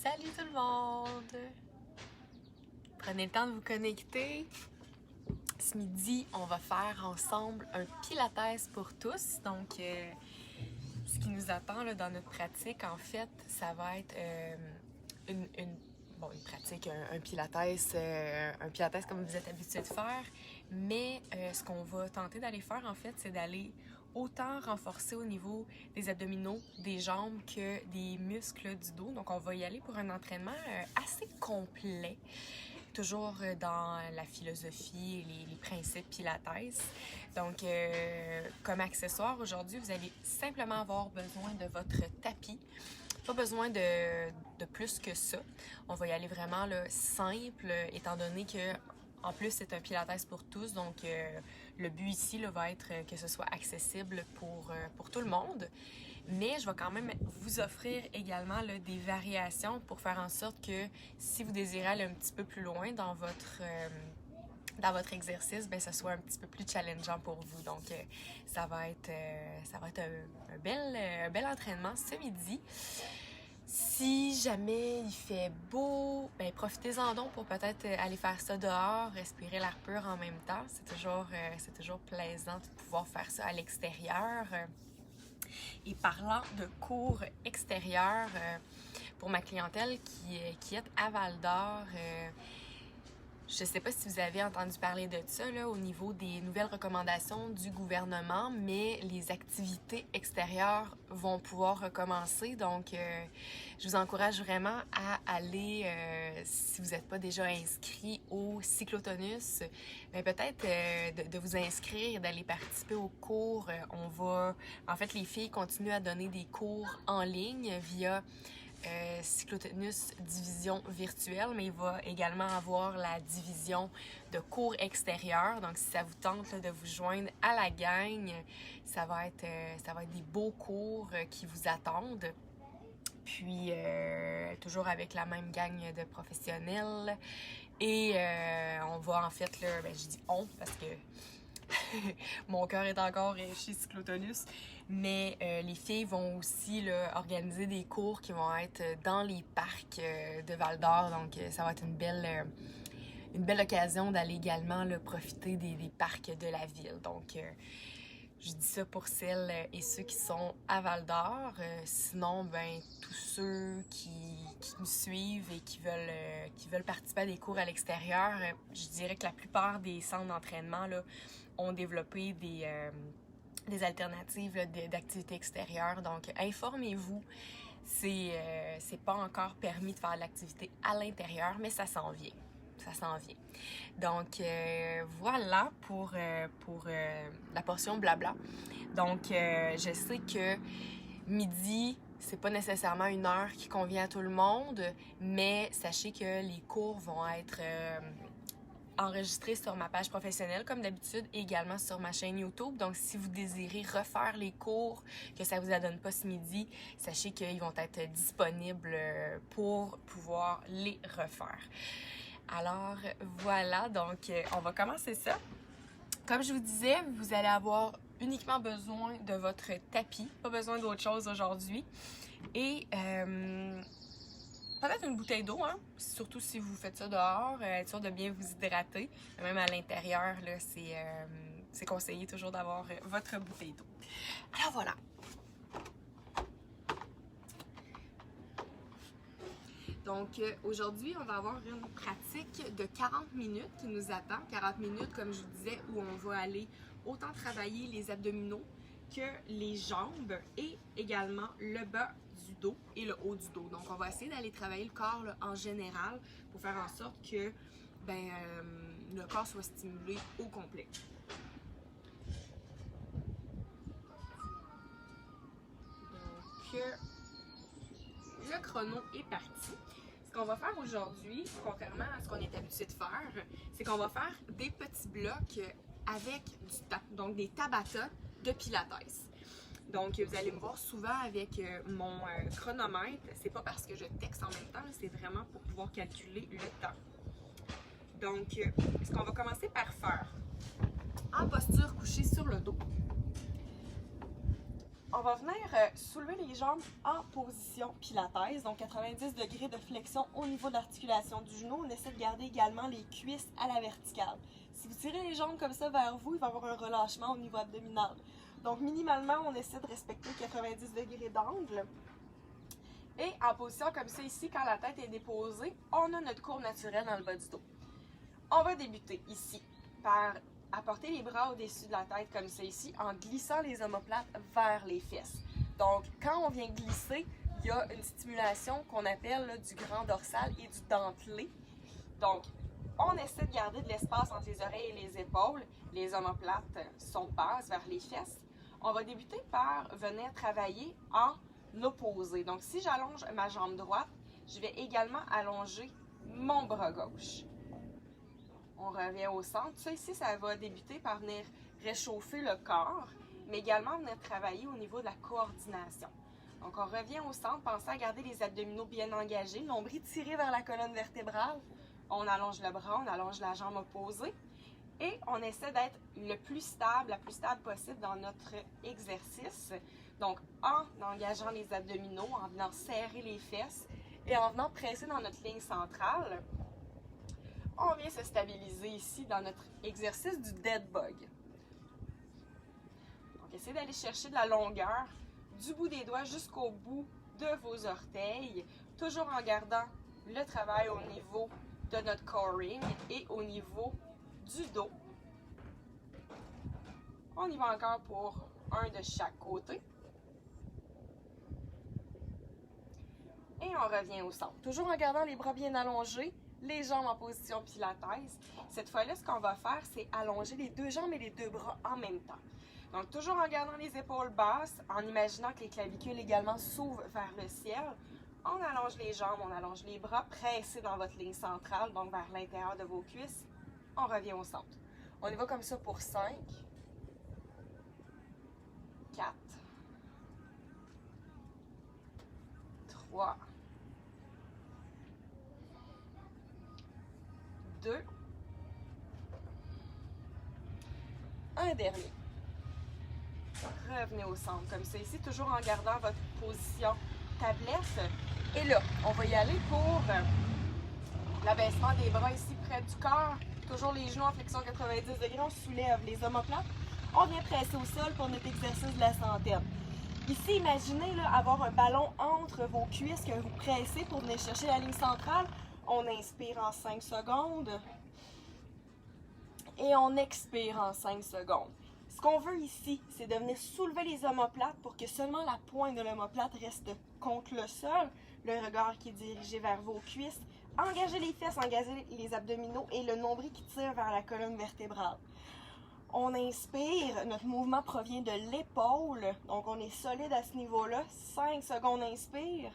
Salut tout le monde! Prenez le temps de vous connecter. Ce midi, on va faire ensemble un Pilates pour tous. Donc, ce qui nous attend là, dans notre pratique, en fait, ça va être une pratique, un Pilates comme vous êtes habitué de faire. Mais ce qu'on va tenter d'aller faire, en fait, c'est d'aller autant renforcer au niveau des abdominaux, des jambes que des muscles du dos. Donc, on va y aller pour un entraînement assez complet, toujours dans la philosophie et les principes Pilates. Donc, comme accessoire, aujourd'hui, vous allez simplement avoir besoin de votre tapis. Pas besoin de plus que ça. On va y aller vraiment là, simple, étant donné que en plus, c'est un Pilates pour tous, donc le but ici là, va être que ce soit accessible pour tout le monde. Mais je vais quand même vous offrir également là, des variations pour faire en sorte que si vous désirez aller un petit peu plus loin dans votre exercice, ben ça soit un petit peu plus challengeant pour vous. Donc, ça va être un bel entraînement ce midi. Si jamais il fait beau, ben profitez-en donc pour peut-être aller faire ça dehors, respirer l'air pur en même temps. C'est toujours plaisant de pouvoir faire ça à l'extérieur. Et parlant de cours extérieurs, pour ma clientèle qui est à Val-d'Or, je ne sais pas si vous avez entendu parler de ça là, au niveau des nouvelles recommandations du gouvernement, mais les activités extérieures vont pouvoir recommencer. Donc, je vous encourage vraiment à aller, si vous n'êtes pas déjà inscrit au cyclotonus, mais peut-être de vous inscrire et d'aller participer aux cours. En fait, les filles continuent à donner des cours en ligne via cyclotonus division virtuelle, mais il va également avoir la division de cours extérieurs. Donc, si ça vous tente là, de vous joindre à la gang, ça va être des beaux cours qui vous attendent. Puis, toujours avec la même gang de professionnels. Et on va en fait, là, je dis on parce que mon cœur est encore chez Cyclotonus, mais les filles vont aussi là, organiser des cours qui vont être dans les parcs de Val-d'Or, donc ça va être une belle occasion d'aller également là, profiter des parcs de la ville. Donc, je dis ça pour celles et ceux qui sont à Val-d'Or. Sinon, ben tous ceux qui nous suivent et qui veulent participer à des cours à l'extérieur, je dirais que la plupart des centres d'entraînement là, ont développé des alternatives là, d'activités extérieures. Donc, informez-vous. C'est pas encore permis de faire de l'activité à l'intérieur, mais ça s'en vient. Ça s'en vient. Donc, voilà pour la portion blabla. Donc, je sais que midi, c'est pas nécessairement une heure qui convient à tout le monde, mais sachez que les cours vont être enregistrés sur ma page professionnelle, comme d'habitude, et également sur ma chaîne YouTube. Donc, si vous désirez refaire les cours, que ça vous adonne pas ce midi, sachez qu'ils vont être disponibles pour pouvoir les refaire. Alors voilà, donc on va commencer ça. Comme je vous disais, vous allez avoir uniquement besoin de votre tapis, pas besoin d'autre chose aujourd'hui. Et peut-être une bouteille d'eau, hein? Surtout si vous faites ça dehors, être sûr de bien vous hydrater. Même à l'intérieur, là, c'est conseillé toujours d'avoir votre bouteille d'eau. Alors voilà. Donc, aujourd'hui, on va avoir une pratique de 40 minutes qui nous attend. 40 minutes, comme je vous disais, où on va aller autant travailler les abdominaux que les jambes et également le bas du dos et le haut du dos. Donc, on va essayer d'aller travailler le corps là, en général pour faire en sorte que le corps soit stimulé au complet. Donc, le chrono est parti. Ce qu'on va faire aujourd'hui, contrairement à ce qu'on est habitué de faire, c'est qu'on va faire des petits blocs avec du temps, donc des Tabata de Pilates. Donc, vous allez me voir souvent avec mon chronomètre. C'est pas parce que je texte en même temps, c'est vraiment pour pouvoir calculer le temps. Donc, ce qu'on va commencer par faire, en posture couchée sur le dos, On va venir soulever les jambes en position pilates, donc 90 degrés de flexion au niveau de l'articulation du genou. On essaie de garder également les cuisses à la verticale. Si vous tirez les jambes comme ça vers vous, il va y avoir un relâchement au niveau abdominal. Donc minimalement, on essaie de respecter 90 degrés d'angle. Et en position comme ça ici, quand la tête est déposée, on a notre courbe naturelle dans le bas du dos. On va débuter ici par apporter les bras au-dessus de la tête comme ça ici en glissant les omoplates vers les fesses. Donc, quand on vient glisser, il y a une stimulation qu'on appelle là, du grand dorsal et du dentelé. Donc, on essaie de garder de l'espace entre les oreilles et les épaules. Les omoplates sont basses vers les fesses. On va débuter par venir travailler en opposé. Donc, si j'allonge ma jambe droite, je vais également allonger mon bras gauche. On revient au centre. Ça ici, ça va débuter par venir réchauffer le corps, mais également venir travailler au niveau de la coordination. Donc, on revient au centre. Pensez à garder les abdominaux bien engagés, le nombril tiré vers la colonne vertébrale. On allonge le bras, on allonge la jambe opposée. Et on essaie d'être le plus stable, la plus stable possible dans notre exercice. Donc, en engageant les abdominaux, en venant serrer les fesses et en venant presser dans notre ligne centrale, on vient se stabiliser ici dans notre exercice du dead bug. Donc, essayez d'aller chercher de la longueur du bout des doigts jusqu'au bout de vos orteils, toujours en gardant le travail au niveau de notre coring et au niveau du dos. On y va encore pour un de chaque côté. Et on revient au centre. Toujours en gardant les bras bien allongés, les jambes en position pilates. Cette fois-là, ce qu'on va faire, c'est allonger les deux jambes et les deux bras en même temps. Donc, toujours en gardant les épaules basses, en imaginant que les clavicules également s'ouvrent vers le ciel. On allonge les jambes, on allonge les bras, pressés dans votre ligne centrale, donc vers l'intérieur de vos cuisses. On revient au centre. On y va comme ça pour 5, 4, 3, 2, un dernier. Revenez au centre, comme ça ici, toujours en gardant votre position tablette. Et là, on va y aller pour l'abaissement des bras ici près du corps. Toujours les genoux en flexion 90 degrés, on soulève les omoplates. On vient presser au sol pour notre exercice de la centaine. Ici, imaginez là, avoir un ballon entre vos cuisses que vous pressez pour venir chercher la ligne centrale. On inspire en 5 secondes et on expire en 5 secondes. Ce qu'on veut ici, c'est de venir soulever les omoplates pour que seulement la pointe de l'omoplate reste contre le sol, le regard qui est dirigé vers vos cuisses. Engagez les fesses, engagez les abdominaux et le nombril qui tire vers la colonne vertébrale. On inspire, notre mouvement provient de l'épaule, donc on est solide à ce niveau-là. 5 secondes, inspire.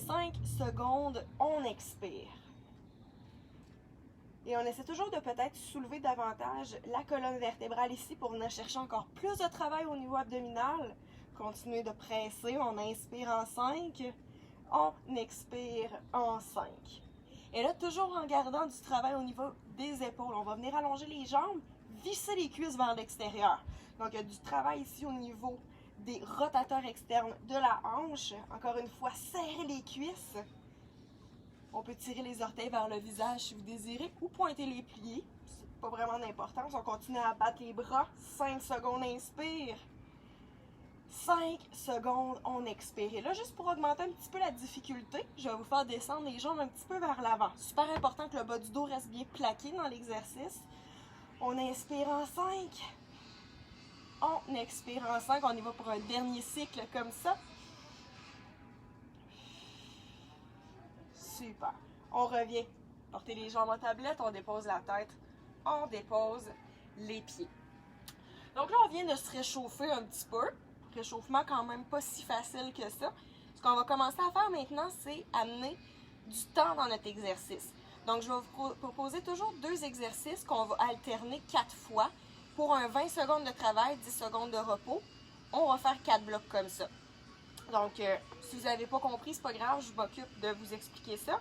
5 secondes, on expire. Et on essaie toujours de peut-être soulever davantage la colonne vertébrale ici pour venir chercher encore plus de travail au niveau abdominal. Continuez de presser, on inspire en 5, on expire en 5. Et là, toujours en gardant du travail au niveau des épaules, on va venir allonger les jambes, visser les cuisses vers l'extérieur. Donc, il y a du travail ici au niveau des rotateurs externes de la hanche. Encore une fois, serrer les cuisses. On peut tirer les orteils vers le visage si vous désirez ou pointer les pliés. C'est pas vraiment d'importance. On continue à battre les bras. 5 secondes, inspire. 5 secondes, on expire. Et là, juste pour augmenter un petit peu la difficulté, je vais vous faire descendre les jambes un petit peu vers l'avant. Super important que le bas du dos reste bien plaqué dans l'exercice. On inspire en 5. On expire en 5. On y va pour un dernier cycle comme ça. Super. On revient. Portez les jambes en tablette, on dépose la tête, on dépose les pieds. Donc là, on vient de se réchauffer un petit peu. Réchauffement quand même pas si facile que ça. Ce qu'on va commencer à faire maintenant, c'est amener du temps dans notre exercice. Donc, je vais vous proposer toujours 2 exercices qu'on va alterner 4 fois. Pour un 20 secondes de travail, 10 secondes de repos, on va faire 4 blocs comme ça. Donc, si vous n'avez pas compris, c'est pas grave, je m'occupe de vous expliquer ça.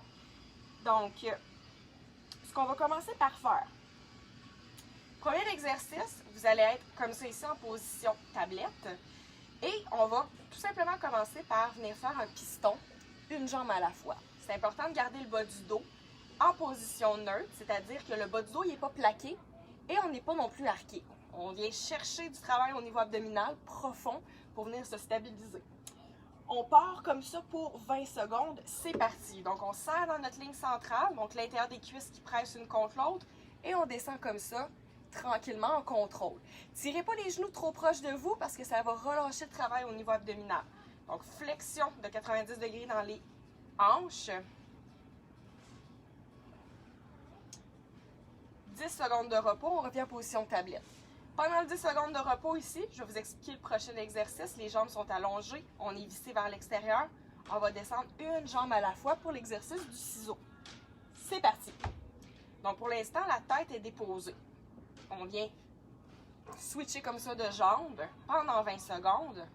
Donc, ce qu'on va commencer par faire. Premier exercice, vous allez être comme ça ici en position tablette. Et on va tout simplement commencer par venir faire un piston, une jambe à la fois. C'est important de garder le bas du dos en position neutre, c'est-à-dire que le bas du dos n'est pas plaqué et on n'est pas non plus arqué. On vient chercher du travail au niveau abdominal profond pour venir se stabiliser. On part comme ça pour 20 secondes, c'est parti. Donc on serre dans notre ligne centrale, donc l'intérieur des cuisses qui pressent une contre l'autre, et on descend comme ça, tranquillement en contrôle. Tirez pas les genoux trop proches de vous parce que ça va relâcher le travail au niveau abdominal. Donc flexion de 90 degrés dans les hanches. 10 secondes de repos, on revient en position de tablette. Pendant les 10 secondes de repos ici, je vais vous expliquer le prochain exercice. Les jambes sont allongées, on est vissé vers l'extérieur. On va descendre une jambe à la fois pour l'exercice du ciseau. C'est parti! Donc pour l'instant, la tête est déposée. On vient switcher comme ça de jambes pendant 20 secondes.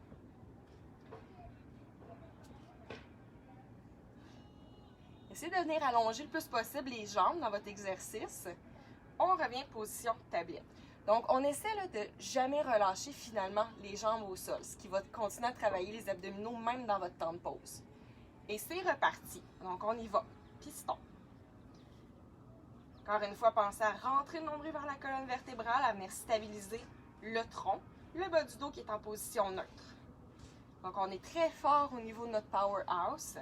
Essayez de venir allonger le plus possible les jambes dans votre exercice. On revient position tablette. Donc, on essaie là, de jamais relâcher finalement les jambes au sol, ce qui va continuer à travailler les abdominaux même dans votre temps de pause. Et c'est reparti. Donc, on y va. Piston. Encore une fois, pensez à rentrer le nombril vers la colonne vertébrale, à venir stabiliser le tronc, le bas du dos qui est en position neutre. Donc, on est très fort au niveau de notre powerhouse.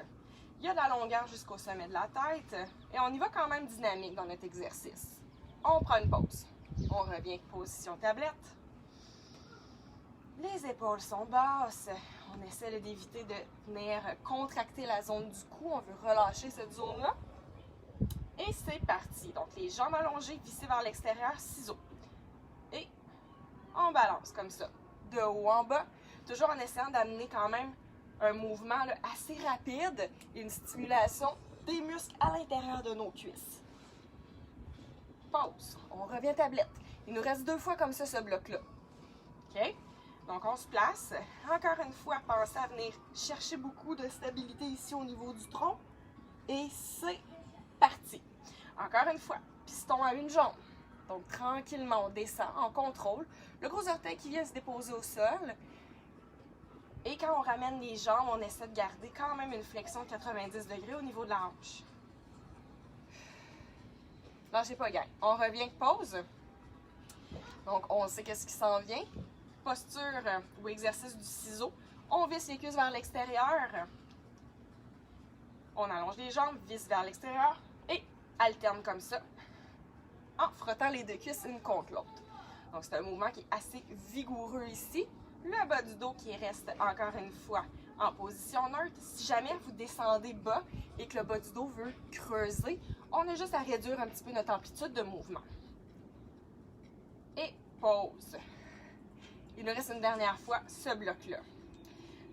Il y a de la longueur jusqu'au sommet de la tête et on y va quand même dynamique dans notre exercice. On prend une pause. On revient position tablette. Les épaules sont basses. On essaie d'éviter de venir contracter la zone du cou. On veut relâcher cette zone-là. Et c'est parti. Donc, les jambes allongées, vissées vers l'extérieur, ciseaux. Et on balance comme ça. De haut en bas. Toujours en essayant d'amener quand même un mouvement là, assez rapide et une stimulation des muscles à l'intérieur de nos cuisses. Pause. On revient tablette. Il nous reste 2 fois comme ça, ce bloc-là. OK? Donc, on se place. Encore une fois, pensez à venir chercher beaucoup de stabilité ici au niveau du tronc. Et c'est parti. Encore une fois, piston à une jambe. Donc, tranquillement, on descend en contrôle. Le gros orteil qui vient se déposer au sol. Et quand on ramène les jambes, on essaie de garder quand même une flexion de 90 degrés au niveau de la hanche. Lâchez pas, gang. On revient, pause. Donc, on sait qu'est-ce qui s'en vient. Posture ou exercice du ciseau. On visse les cuisses vers l'extérieur. On allonge les jambes, visse vers l'extérieur et alterne comme ça en frottant les 2 cuisses une contre l'autre. Donc, c'est un mouvement qui est assez vigoureux ici. Le bas du dos qui reste encore une fois en position neutre. Si jamais vous descendez bas et que le bas du dos veut creuser, on a juste à réduire un petit peu notre amplitude de mouvement. Et pause. Il nous reste une dernière fois ce bloc-là.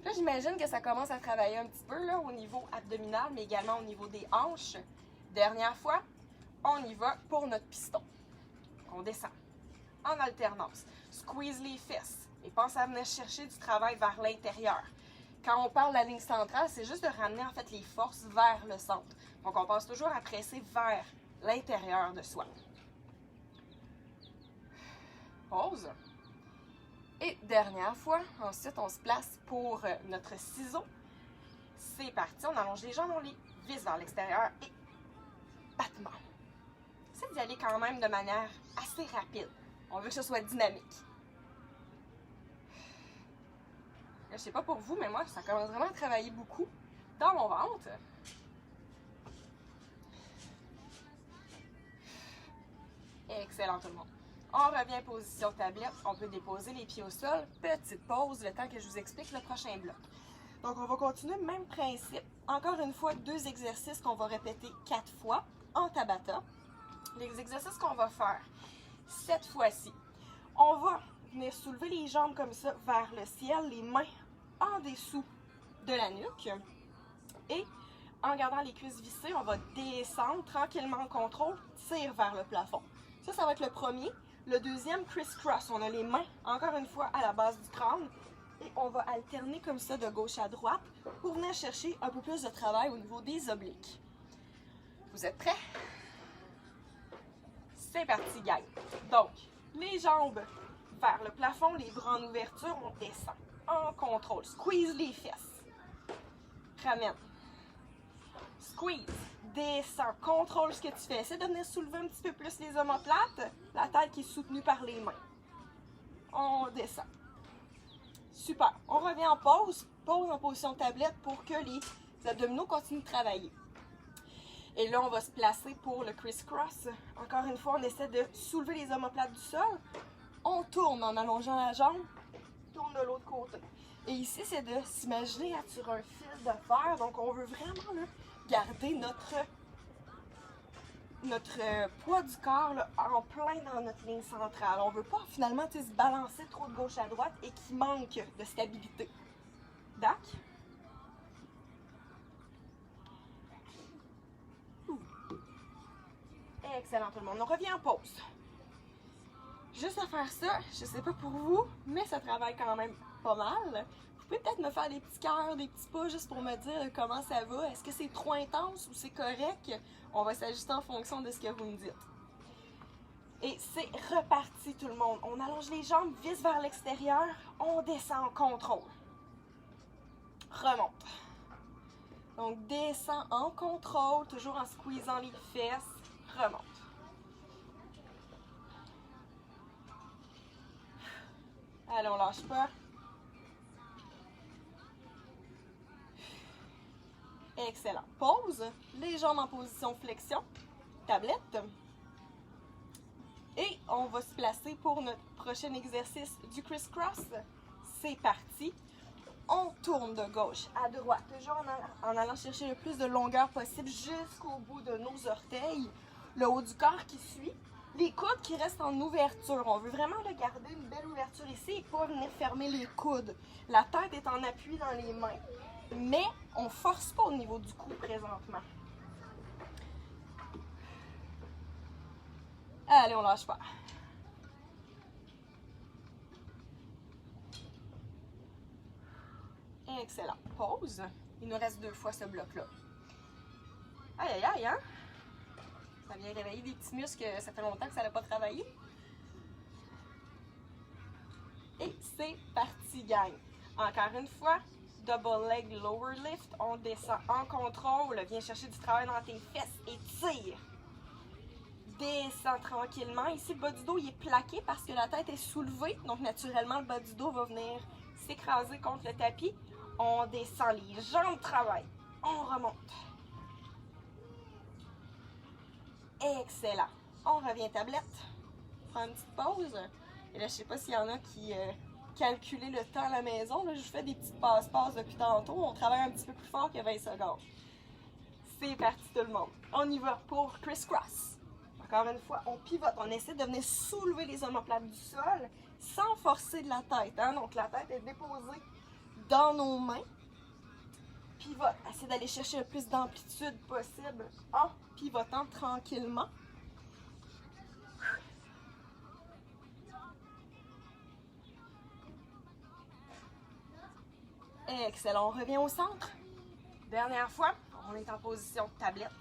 Là, j'imagine que ça commence à travailler un petit peu là, au niveau abdominal, mais également au niveau des hanches. Dernière fois, on y va pour notre piston. On descend en alternance. Squeeze les fesses. Et pensez à venir chercher du travail vers l'intérieur. Quand on parle de la ligne centrale, c'est juste de ramener en fait les forces vers le centre. Donc, on passe toujours à presser vers l'intérieur de soi. Pause. Et dernière fois, ensuite, on se place pour notre ciseau. C'est parti, on allonge les jambes, on les visse vers l'extérieur et battement. C'est d'y aller quand même de manière assez rapide. On veut que ce soit dynamique. Je sais pas pour vous, mais moi, ça commence vraiment à travailler beaucoup dans mon ventre. Excellent tout le monde. On revient position tablette. On peut déposer les pieds au sol. Petite pause, le temps que je vous explique le prochain bloc. Donc, on va continuer, même principe. Encore une fois, 2 exercices qu'on va répéter 4 fois en Tabata. Les exercices qu'on va faire cette fois-ci, on va venir soulever les jambes comme ça vers le ciel, les mains en dessous de la nuque. Et en gardant les cuisses vissées, on va descendre tranquillement en contrôle, tire vers le plafond. Ça va être le premier. Le deuxième, criss-cross. On a les mains, encore une fois, à la base du crâne. Et on va alterner comme ça de gauche à droite pour venir chercher un peu plus de travail au niveau des obliques. Vous êtes prêts? C'est parti, gang. Donc, les jambes vers le plafond, les bras en ouverture, on descend. en contrôle. Squeeze les fesses. Ramène. Squeeze. Descends. Contrôle ce que tu fais. Essaie de venir soulever un petit peu plus les omoplates. La tête qui est soutenue par les mains. On descend. Super. On revient en pause. Pause en position tablette pour que les abdominaux continuent de travailler. Et là, on va se placer pour le criss-cross. Encore une fois, on essaie de soulever les omoplates du sol. On tourne en allongeant la jambe. Tourne de l'autre côté. Et ici, c'est de s'imaginer être sur un fil de fer. Donc, on veut vraiment là, garder notre poids du corps là, en plein dans notre ligne centrale. On ne veut pas finalement se balancer trop de gauche à droite et qu'il manque de stabilité. Dac. Excellent tout le monde. On revient en pause. Juste à faire ça, je sais pas pour vous, mais ça travaille quand même pas mal. Vous pouvez peut-être me faire des petits cœurs, des petits pas juste pour me dire comment ça va. Est-ce que c'est trop intense ou c'est correct? On va s'ajuster en fonction de ce que vous me dites. Et c'est reparti tout le monde. On allonge les jambes, vise vers l'extérieur. On descend en contrôle. Remonte. Donc descend en contrôle, toujours en squeezant les fesses. Remonte. Allez, on lâche pas. Excellent. Pause. Les jambes en position flexion. Tablette. Et on va se placer pour notre prochain exercice du criss-cross. C'est parti. On tourne de gauche à droite, toujours en allant chercher le plus de longueur possible jusqu'au bout de nos orteils. Le haut du corps qui suit. Les coudes qui restent en ouverture. On veut vraiment là, garder une belle ouverture ici et pas venir fermer les coudes. La tête est en appui dans les mains, mais on ne force pas au niveau du cou présentement. Allez, on lâche pas. Excellent. Pause. Il nous reste 2 fois ce bloc-là. Aïe, aïe, aïe, hein? Ça vient réveiller des petits muscles, ça fait longtemps que ça n'a pas travaillé. Et c'est parti, gang. Encore une fois, double leg lower lift. On descend en contrôle. Viens chercher du travail dans tes fesses et tire. Descends tranquillement. Ici, le bas du dos il est plaqué parce que la tête est soulevée. Donc, naturellement, le bas du dos va venir s'écraser contre le tapis. On descend, les jambes travaillent. On remonte. Excellent. On revient tablette. On prend une petite pause. Et là, je sais pas s'il y en a qui calculent le temps à la maison. Là, je fais des petites passe-passe depuis tantôt. On travaille un petit peu plus fort que 20 secondes. C'est parti tout le monde. On y va pour criss-cross. Encore une fois, on pivote. On essaie de venir soulever les omoplates du sol sans forcer de la tête. Hein? Donc, la tête est déposée dans nos mains. Pivote. Essaie d'aller chercher le plus d'amplitude possible en pivotant tranquillement. Excellent. On revient au centre. Dernière fois, on est en position de tablette.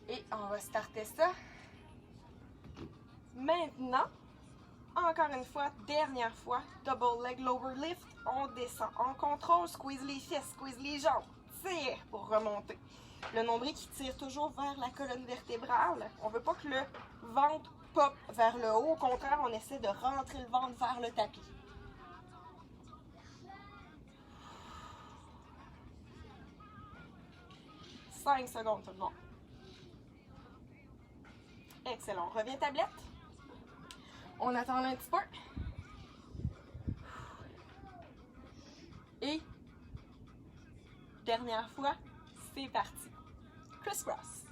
Et on va starter ça. Maintenant, encore une fois, dernière fois, double leg lower lift. On descend en contrôle, squeeze les fesses, squeeze les jambes, tire pour remonter. Le nombril qui tire toujours vers la colonne vertébrale. On ne veut pas que le ventre pop vers le haut. Au contraire, on essaie de rentrer le ventre vers le tapis. « 5 secondes tout le monde. Excellent. On revient tablette. On attend un petit peu. Et dernière fois, c'est parti. Criss-cross.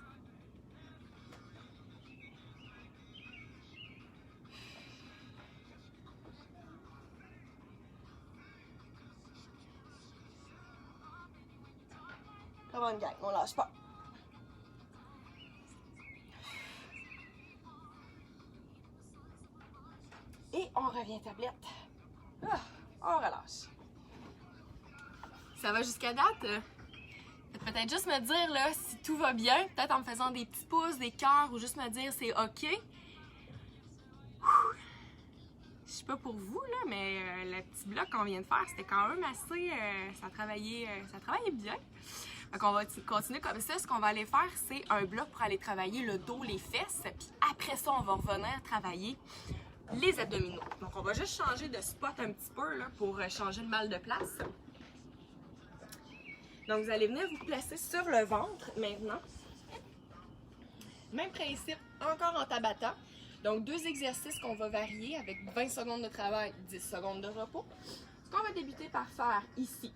Come on, gang, on lâche pas. Et on revient tablette. Ah, on relâche. Ça va jusqu'à date? Peut-être juste me dire là, si tout va bien, peut-être en me faisant des petits pouces, des cœurs ou juste me dire c'est OK. Je sais pas pour vous, là, mais le petit bloc qu'on vient de faire, c'était quand même assez... ça travaillait bien. Donc, on va continuer comme ça. Ce qu'on va aller faire, c'est un bloc pour aller travailler le dos, les fesses. Puis après ça, on va revenir travailler les abdominaux. Donc, on va juste changer de spot un petit peu là, pour changer le mal de place. Donc, vous allez venir vous placer sur le ventre maintenant. Même principe, encore en tabata. Donc, 2 exercices qu'on va varier avec 20 secondes de travail, 10 secondes de repos. Ce qu'on va débuter par faire ici,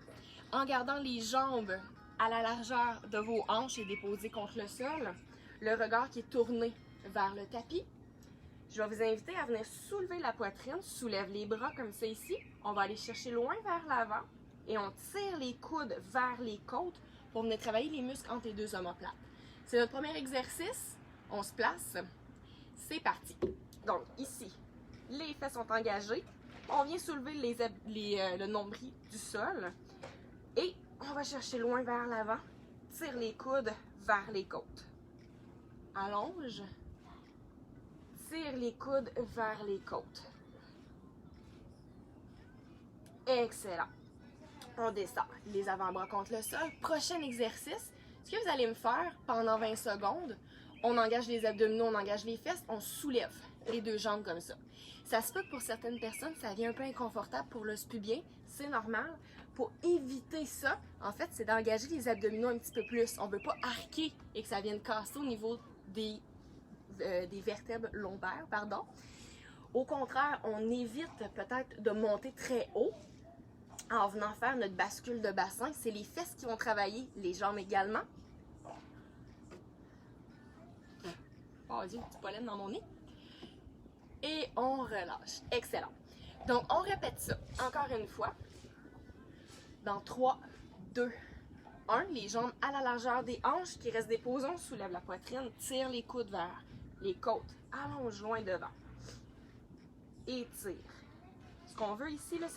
en gardant les jambes à la largeur de vos hanches et déposées contre le sol, le regard qui est tourné vers le tapis. Je vais vous inviter à venir soulever la poitrine, soulève les bras comme ça ici. On va aller chercher loin vers l'avant et on tire les coudes vers les côtes pour venir travailler les muscles entre les 2 omoplates. C'est notre premier exercice. On se place. C'est parti. Donc ici, les fesses sont engagées. On vient soulever le nombril du sol et on va chercher loin vers l'avant. Tire les coudes vers les côtes. Allonge. Tire les coudes vers les côtes. Excellent. On descend les avant-bras contre le sol. Prochain exercice, ce que vous allez me faire pendant 20 secondes, on engage les abdominaux, on engage les fesses, on soulève les 2 jambes comme ça. Ça se peut que pour certaines personnes, ça devient un peu inconfortable pour l'os pubien, c'est normal. Pour éviter ça, en fait, c'est d'engager les abdominaux un petit peu plus. On ne veut pas arquer et que ça vienne casser au niveau des vertèbres lombaires, pardon. Au contraire, on évite peut-être de monter très haut en venant faire notre bascule de bassin. C'est les fesses qui vont travailler, les jambes également. Oh Dieu, petit pollen dans mon nez. Et on relâche. Excellent. Donc, on répète ça encore une fois. Dans 3, 2, 1. Les jambes à la largeur des hanches qui restent déposées. On soulève la poitrine, tire les coudes vers les côtes. Allonge loin devant. Étire. Ce qu'on veut ici, là,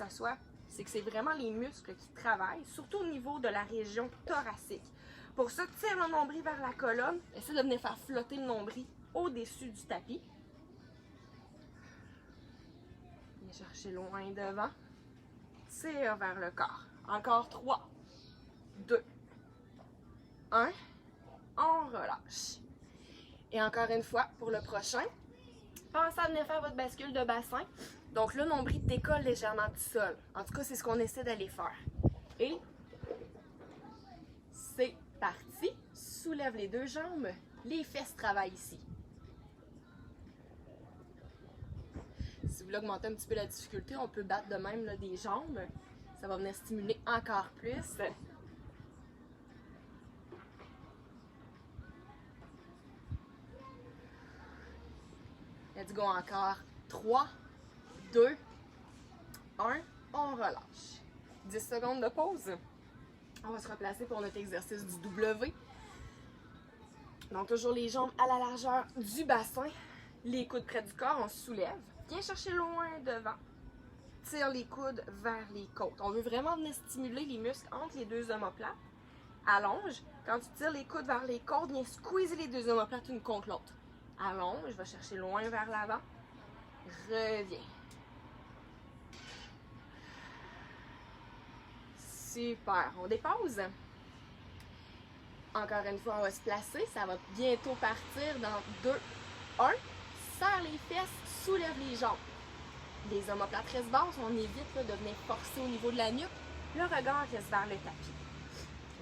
c'est que c'est vraiment les muscles qui travaillent, surtout au niveau de la région thoracique. Pour ça, tire le nombril vers la colonne. Essaie de venir faire flotter le nombril au-dessus du tapis. Viens chercher loin devant. Tire vers le corps. Encore 3, 2, 1. On relâche. Et encore une fois, pour le prochain, pensez à venir faire votre bascule de bassin. Donc, le nombril décolle légèrement du sol. En tout cas, c'est ce qu'on essaie d'aller faire. Et c'est parti. Soulève les 2 jambes. Les fesses travaillent ici. Si vous voulez augmenter un petit peu la difficulté, on peut battre de même là, des jambes. Ça va venir stimuler encore plus. Let's go encore. 3, 2, 1. On relâche. 10 secondes de pause. On va se replacer pour notre exercice du W. Donc, toujours les jambes à la largeur du bassin. Les coudes près du corps, on se soulève. Viens chercher loin devant. Tire les coudes vers les côtes. On veut vraiment venir stimuler les muscles entre les 2 omoplates. Allonge. Quand tu tires les coudes vers les côtes, viens squeezer les 2 omoplates une contre l'autre. Allonge. Va chercher loin vers l'avant. Reviens. Super. On dépose. Encore une fois, on va se placer. Ça va bientôt partir dans 2, 1. Serre les fesses, soulève les jambes. Les omoplates restent basses, on évite là, de venir forcer au niveau de la nuque. Le regard reste vers le tapis.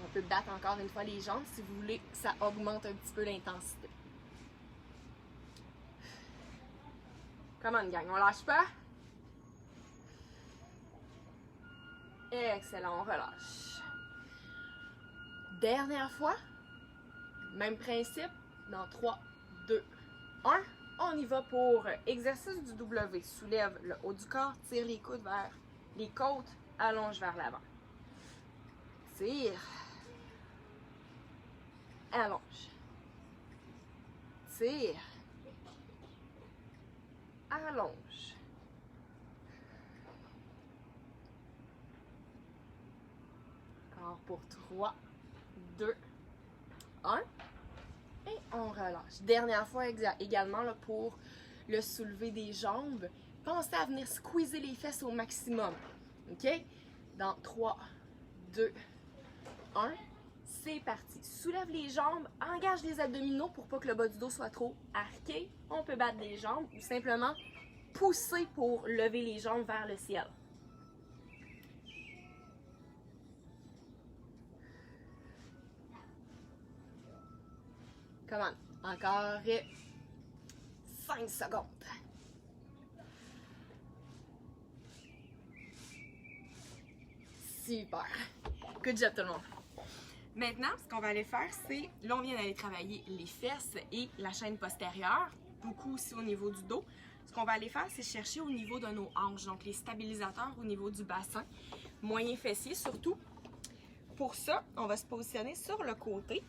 On peut battre encore une fois les jambes si vous voulez que ça augmente un petit peu l'intensité. Come on, gang, on lâche pas. Excellent, on relâche. Dernière fois, même principe, dans 3, 2, 1. On y va pour exercice du W. Soulève le haut du corps, tire les coudes vers les côtes, allonge vers l'avant. Tire. Allonge. Tire. Allonge. Encore pour 3, 2, 1. Et on relâche. Dernière fois également là, pour le soulever des jambes. pensez à venir squeezer les fesses au maximum. OK? Dans 3, 2, 1. C'est parti. Soulève les jambes, engage les abdominaux pour pas que le bas du dos soit trop arqué. On peut battre les jambes ou simplement pousser pour lever les jambes vers le ciel. Come on. Encore 5 secondes. Super. Good job tout le monde. Maintenant, ce qu'on va aller faire, c'est, là on vient d'aller travailler les fesses et la chaîne postérieure, beaucoup aussi au niveau du dos. Ce qu'on va aller faire, c'est chercher au niveau de nos hanches, donc les stabilisateurs au niveau du bassin, moyen fessier surtout. Pour ça, on va se positionner sur le côté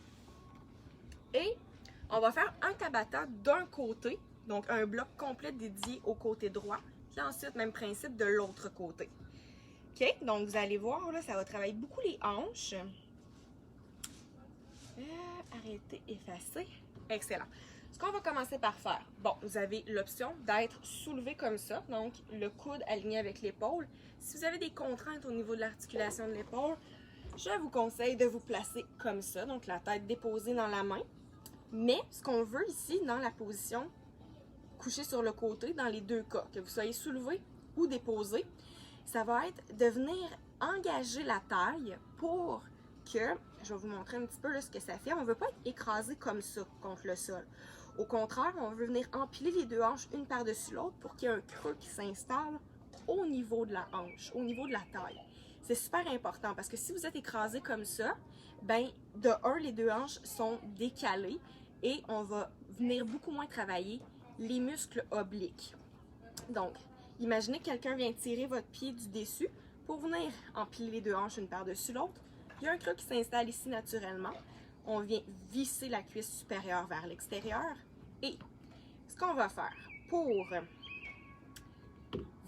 et on va faire un tabata d'un côté, donc un bloc complet dédié au côté droit, puis ensuite, même principe de l'autre côté. OK? Donc, vous allez voir, là, ça va travailler beaucoup les hanches. Arrêtez, effacer. Excellent. Ce qu'on va commencer par faire, bon, vous avez l'option d'être soulevé comme ça, donc le coude aligné avec l'épaule. Si vous avez des contraintes au niveau de l'articulation de l'épaule, je vous conseille de vous placer comme ça, donc la tête déposée dans la main. Mais ce qu'on veut ici, dans la position couché sur le côté, dans les deux cas, que vous soyez soulevé ou déposé, ça va être de venir engager la taille pour que, je vais vous montrer un petit peu là, ce que ça fait. On ne veut pas être écrasé comme ça contre le sol. Au contraire, on veut venir empiler les deux hanches une par-dessus l'autre pour qu'il y ait un creux qui s'installe au niveau de la hanche, au niveau de la taille. C'est super important parce que si vous êtes écrasé comme ça, ben de un, les deux hanches sont décalées et on va venir beaucoup moins travailler les muscles obliques. Donc, imaginez que quelqu'un vient tirer votre pied du dessus pour venir empiler les deux hanches une par-dessus l'autre. Il y a un creux qui s'installe ici naturellement. On vient visser la cuisse supérieure vers l'extérieur. Et ce qu'on va faire pour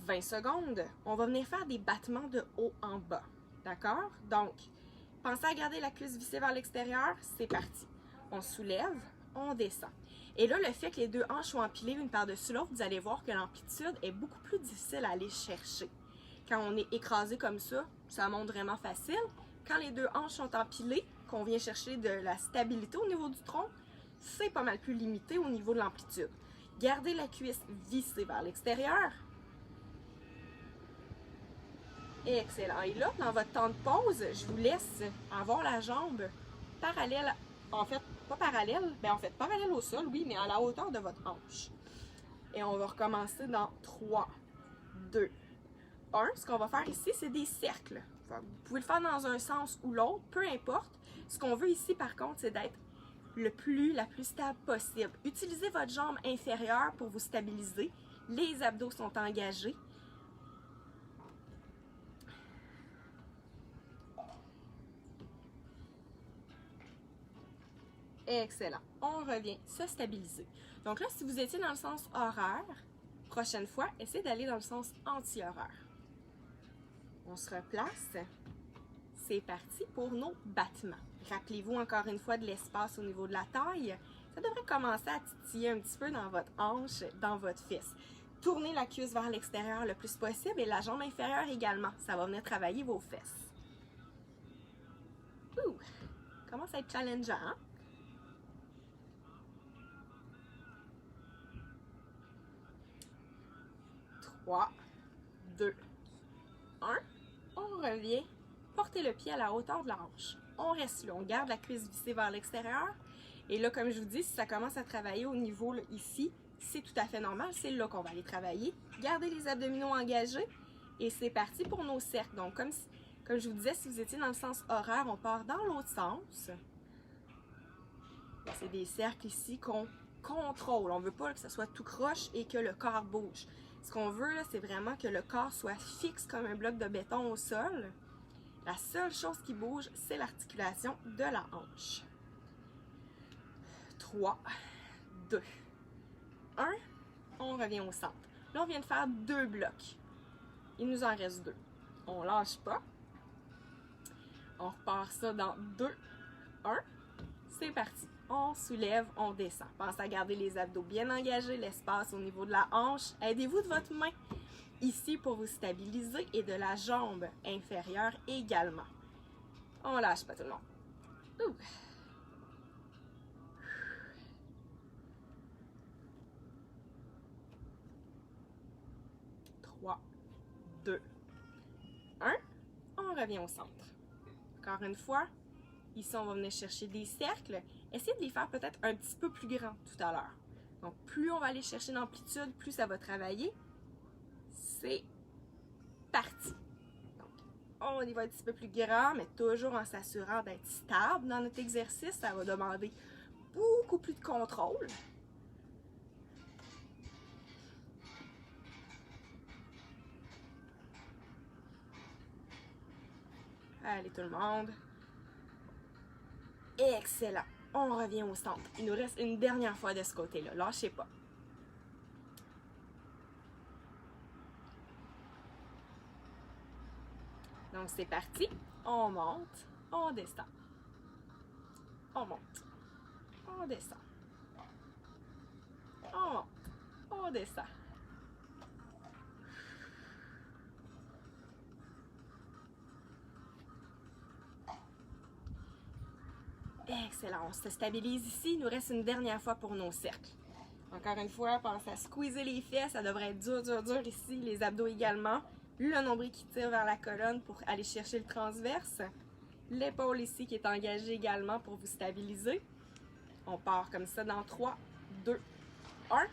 20 secondes, on va venir faire des battements de haut en bas. D'accord? Donc, pensez à garder la cuisse vissée vers l'extérieur. C'est parti. On soulève, on descend. Et là, le fait que les deux hanches soient empilées une par-dessus l'autre, vous allez voir que l'amplitude est beaucoup plus difficile à aller chercher. Quand on est écrasé comme ça monte vraiment facile. Quand les deux hanches sont empilées, qu'on vient chercher de la stabilité au niveau du tronc, c'est pas mal plus limité au niveau de l'amplitude. Gardez la cuisse vissée vers l'extérieur. Excellent. Et là, dans votre temps de pause, je vous laisse avoir la jambe parallèle, en fait, pas parallèle, mais en fait parallèle au sol, oui, mais à la hauteur de votre hanche. Et on va recommencer dans 3, 2, 1. Ce qu'on va faire ici, c'est des cercles. Vous pouvez le faire dans un sens ou l'autre, peu importe. Ce qu'on veut ici, par contre, c'est d'être la plus stable possible. Utilisez votre jambe inférieure pour vous stabiliser. Les abdos sont engagés. Excellent. On revient se stabiliser. Donc là, si vous étiez dans le sens horaire, prochaine fois, essayez d'aller dans le sens anti-horaire. On se replace. C'est parti pour nos battements. Rappelez-vous encore une fois de l'espace au niveau de la taille. Ça devrait commencer à titiller un petit peu dans votre hanche, dans votre fesse. Tournez la cuisse vers l'extérieur le plus possible et la jambe inférieure également. Ça va venir travailler vos fesses. Ouh! Commence à être challengeant, hein? 3, 2, 1. On revient. Portez le pied à la hauteur de la hanche. On reste là. On garde la cuisse vissée vers l'extérieur. Et là, comme je vous dis, si ça commence à travailler au niveau là, ici, c'est tout à fait normal. C'est là qu'on va aller travailler. Gardez les abdominaux engagés. Et c'est parti pour nos cercles. Donc, comme je vous disais, si vous étiez dans le sens horaire, on part dans l'autre sens. C'est des cercles ici qu'on contrôle. On ne veut pas que ça soit tout croche et que le corps bouge. Ce qu'on veut, c'est vraiment que le corps soit fixe comme un bloc de béton au sol. La seule chose qui bouge, c'est l'articulation de la hanche. 3, 2, 1. On revient au centre. Là, on vient de faire 2 blocs. Il nous en reste 2. On lâche pas. On repart ça dans 2, 1. C'est parti. On soulève, on descend. Pensez à garder les abdos bien engagés, l'espace au niveau de la hanche. Aidez-vous de votre main ici pour vous stabiliser et de la jambe inférieure également. On lâche pas tout le monde. Ouh. 3, 2, 1. On revient au centre. Encore une fois, ici on va venir chercher des cercles. Essayez de les faire peut-être un petit peu plus grands tout à l'heure. Donc plus on va aller chercher d'amplitude, plus ça va travailler. C'est parti. Donc, on y va un petit peu plus grand, mais toujours en s'assurant d'être stable dans notre exercice. Ça va demander beaucoup plus de contrôle. Allez tout le monde. Excellent. On revient au centre. Il nous reste une dernière fois de ce côté-là. Lâchez pas. Donc c'est parti. On monte, on descend. On monte, on descend. On monte, on descend. Excellent, on se stabilise ici. Il nous reste une dernière fois pour nos cercles. Encore une fois, pensez à squeezer les fesses. Ça devrait être dur, dur, dur ici. Les abdos également. Le nombril qui tire vers la colonne pour aller chercher le transverse. L'épaule ici qui est engagée également pour vous stabiliser. On part comme ça dans 3, 2, 1.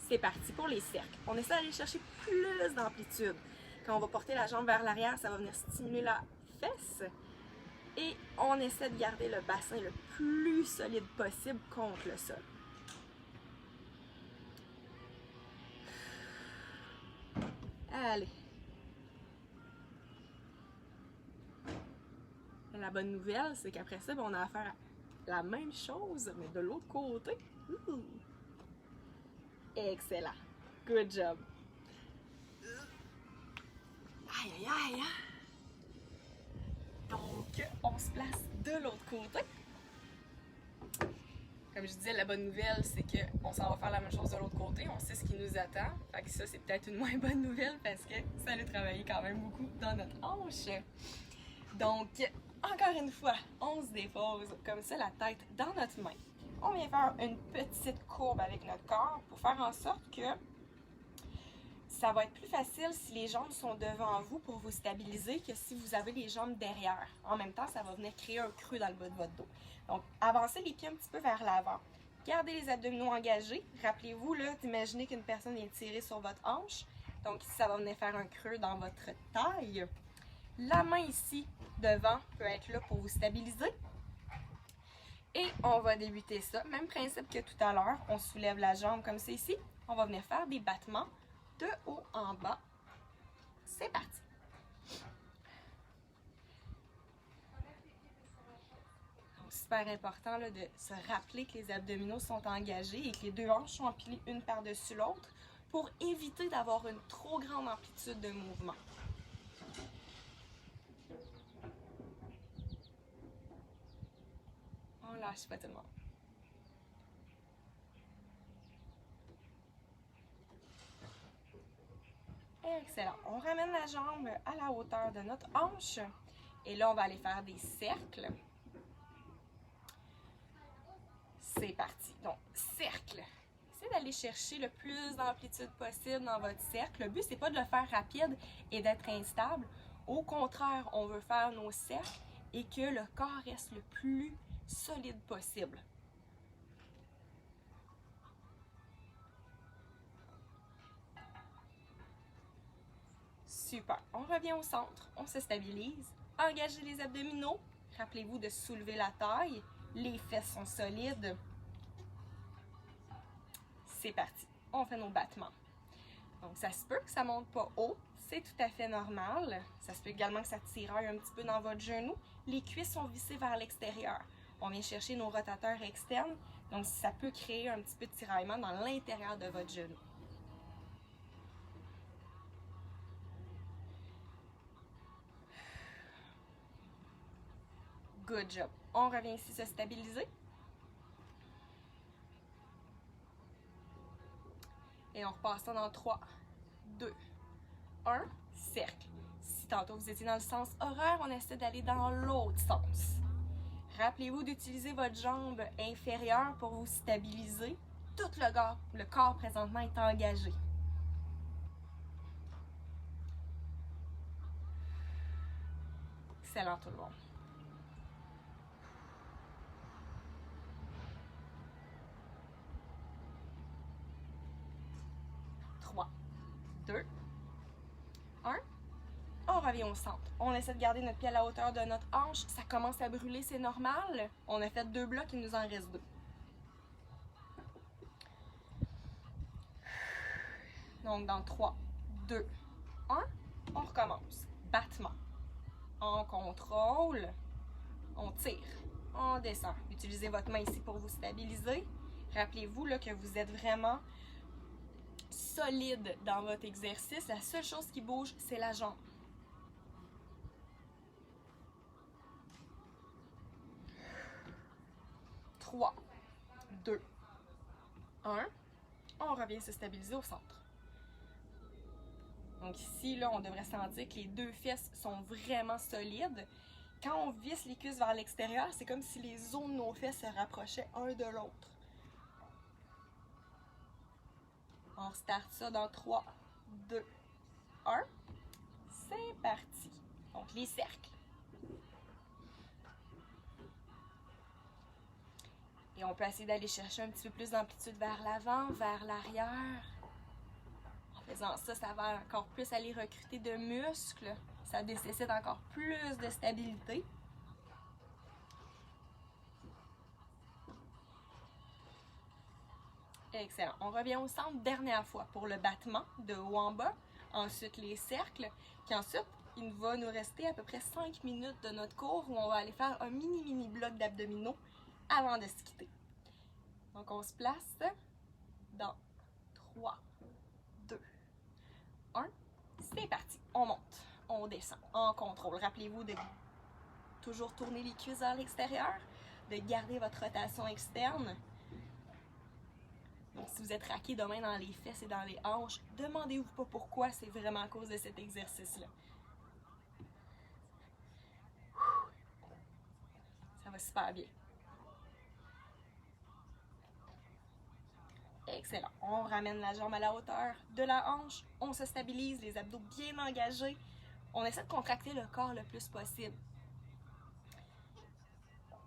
C'est parti pour les cercles. On essaie d'aller chercher plus d'amplitude. Quand on va porter la jambe vers l'arrière, ça va venir stimuler la fesse. Et on essaie de garder le bassin le plus solide possible contre le sol. Allez. La bonne nouvelle, c'est qu'après ça, on a affaire à la même chose, mais de l'autre côté. Ouh. Excellent. Good job. Aïe, aïe, aïe. Donc, on se place de l'autre côté. Comme je disais, la bonne nouvelle, c'est qu'on s'en va faire la même chose de l'autre côté. On sait ce qui nous attend. Fait que ça, c'est peut-être une moins bonne nouvelle parce que ça allait travailler quand même beaucoup dans notre hanche. Donc, encore une fois, on se dépose comme ça la tête dans notre main. On vient faire une petite courbe avec notre corps pour faire en sorte que ça va être plus facile si les jambes sont devant vous pour vous stabiliser que si vous avez les jambes derrière. En même temps, ça va venir créer un creux dans le bas de votre dos. Donc, avancez les pieds un petit peu vers l'avant. Gardez les abdominaux engagés. Rappelez-vous d'imaginer qu'une personne est tirée sur votre hanche. Donc, ici, ça va venir faire un creux dans votre taille. La main ici, devant, peut être là pour vous stabiliser. Et on va débuter ça. Même principe que tout à l'heure. On soulève la jambe comme c'est ici. On va venir faire des battements de haut en bas. C'est parti. Donc, super important là, de se rappeler que les abdominaux sont engagés et que les deux hanches sont empilées une par-dessus l'autre pour éviter d'avoir une trop grande amplitude de mouvement. On lâche pas tout le monde. Excellent. On ramène la jambe à la hauteur de notre hanche. Et là, on va aller faire des cercles. C'est parti. Donc, cercle. Essayez d'aller chercher le plus d'amplitude possible dans votre cercle. Le but, c'est pas de le faire rapide et d'être instable. Au contraire, on veut faire nos cercles et que le corps reste le plus solide possible. Super. On revient au centre. On se stabilise. Engagez les abdominaux. Rappelez-vous de soulever la taille. Les fesses sont solides. C'est parti. On fait nos battements. Donc, ça se peut que ça ne monte pas haut. C'est tout à fait normal. Ça se peut également que ça tiraille un petit peu dans votre genou. Les cuisses sont vissées vers l'extérieur. On vient chercher nos rotateurs externes. Donc, ça peut créer un petit peu de tiraillement dans l'intérieur de votre genou. Good job. On revient ici se stabiliser. Et on repasse ça dans 3, 2, 1, cercle. Si tantôt vous étiez dans le sens horaire, on essaie d'aller dans l'autre sens. Rappelez-vous d'utiliser votre jambe inférieure pour vous stabiliser. Tout le corps présentement est engagé. Excellent tout le monde. 3, 2, 1. On revient au centre. On essaie de garder notre pied à la hauteur de notre hanche. Ça commence à brûler, c'est normal. On a fait 2 blocs, il nous en reste 2. Donc dans 3, 2, 1, on recommence. Battement. On contrôle. On tire. On descend. Utilisez votre main ici pour vous stabiliser. Rappelez-vous là, que vous êtes vraiment solide dans votre exercice. La seule chose qui bouge, c'est la jambe. 3, 2, 1. On revient se stabiliser au centre. Donc ici, là, on devrait sentir que les 2 fesses sont vraiment solides. Quand on visse les cuisses vers l'extérieur, c'est comme si les os de nos fesses se rapprochaient un de l'autre. On restart ça dans 3, 2, 1. C'est parti. Donc les cercles. Et on peut essayer d'aller chercher un petit peu plus d'amplitude vers l'avant, vers l'arrière. En faisant ça, ça va encore plus aller recruter de muscles. Ça nécessite encore plus de stabilité. Excellent. On revient au centre dernière fois pour le battement de haut en bas. Ensuite, les cercles. Puis ensuite, il va nous rester à peu près 5 minutes de notre cours où on va aller faire un mini bloc d'abdominaux avant de se quitter. Donc, on se place dans 3, 2, 1. C'est parti. On monte, on descend en contrôle. Rappelez-vous de toujours tourner les cuisses vers l'extérieur, de garder votre rotation externe. Donc, si vous êtes raqué de main dans les fesses et dans les hanches, demandez-vous pas pourquoi, c'est vraiment à cause de cet exercice-là. Ça va super bien. Excellent. On ramène la jambe à la hauteur de la hanche. On se stabilise, les abdos bien engagés. On essaie de contracter le corps le plus possible.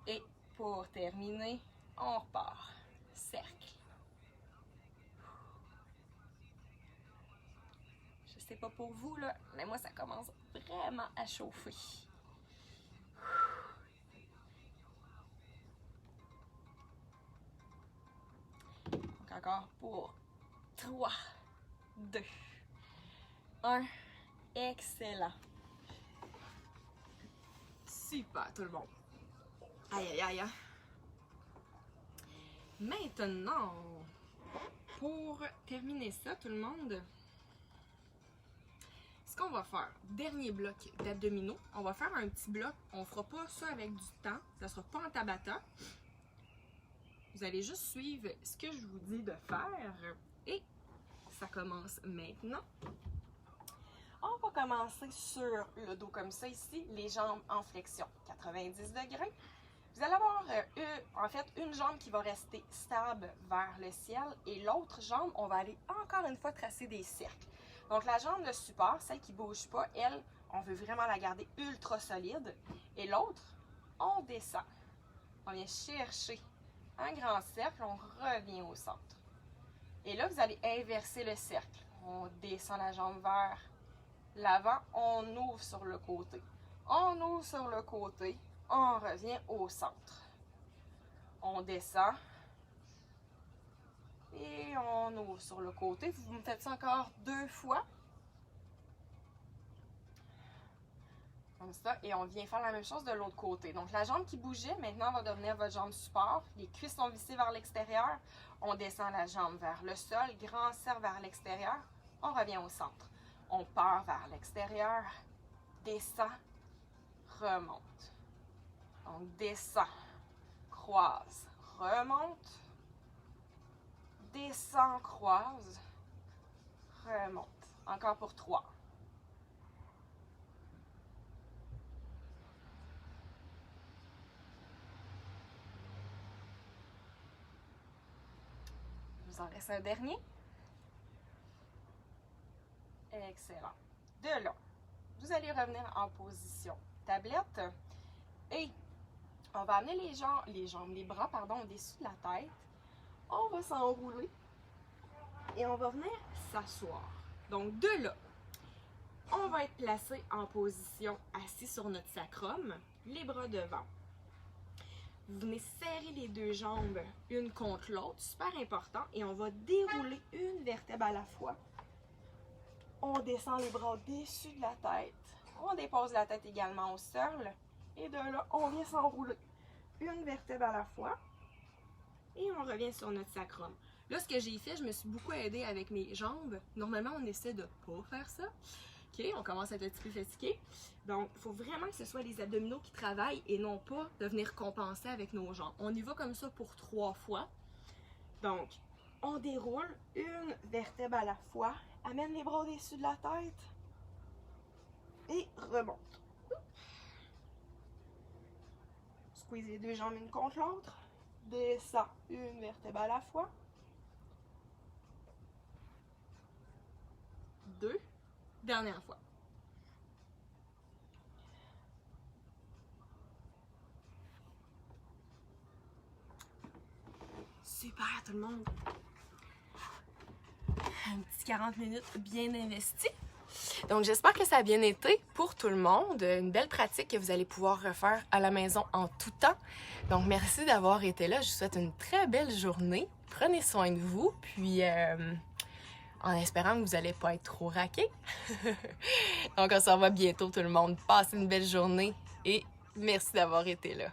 Et pour terminer, on repart. Cercle. Je sais pas pour vous, là, mais moi, ça commence vraiment à chauffer. Donc encore pour 3, 2, 1. Excellent. Super, tout le monde. Aïe, aïe, aïe. Maintenant, pour terminer ça, tout le monde, ce qu'on va faire, dernier bloc d'abdominaux, on va faire un petit bloc. On ne fera pas ça avec du temps, ça ne sera pas en tabata. Vous allez juste suivre ce que je vous dis de faire et ça commence maintenant. On va commencer sur le dos comme ça ici, les jambes en flexion, 90 degrés. Vous allez avoir en fait une jambe qui va rester stable vers le ciel et l'autre jambe, on va aller encore une fois tracer des cercles. Donc la jambe de support, celle qui ne bouge pas, elle, on veut vraiment la garder ultra solide. Et l'autre, on descend. On vient chercher un grand cercle, on revient au centre. Et là, vous allez inverser le cercle. On descend la jambe vers l'avant, on ouvre sur le côté. On ouvre sur le côté, on revient au centre. On descend et on ouvre sur le côté. Vous me faites ça encore 2 fois. Comme ça, et on vient faire la même chose de l'autre côté. Donc la jambe qui bougeait, maintenant va devenir votre jambe support. Les cuisses sont vissées vers l'extérieur. On descend la jambe vers le sol, grand cercle vers l'extérieur. On revient au centre. On part vers l'extérieur, descend, remonte. Donc descend, croise, remonte, descend, croise, remonte. Encore pour 3, vous en reste un dernier. Excellent. De là, vous allez revenir en position tablette et on va amener les bras, au-dessus de la tête. On va s'enrouler et on va venir s'asseoir. Donc de là, on va être placé en position assis sur notre sacrum, les bras devant. Vous venez serrer les deux jambes une contre l'autre, super important, et on va dérouler une vertèbre à la fois. On descend les bras au-dessus de la tête. On dépose la tête également au sol. Et de là, on vient s'enrouler une vertèbre à la fois. Et on revient sur notre sacrum. Là, ce que j'ai fait, je me suis beaucoup aidée avec mes jambes. Normalement, on essaie de ne pas faire ça. OK, on commence à être un petit peu fatigué. Donc, il faut vraiment que ce soit les abdominaux qui travaillent et non pas de venir compenser avec nos jambes. On y va comme ça pour 3 fois. Donc, on déroule une vertèbre à la fois. Amène les bras au-dessus de la tête. Et remonte. Squeeze les deux jambes une contre l'autre. Descend une vertèbre à la fois. 2. Dernière fois. Super tout le monde. Un petit 40 minutes bien investi. Donc j'espère que ça a bien été pour tout le monde. Une belle pratique que vous allez pouvoir refaire à la maison en tout temps. Donc merci d'avoir été là. Je vous souhaite une très belle journée. Prenez soin de vous. Puis en espérant que vous n'allez pas être trop raqués. Donc on se revoit bientôt tout le monde. Passez une belle journée et merci d'avoir été là.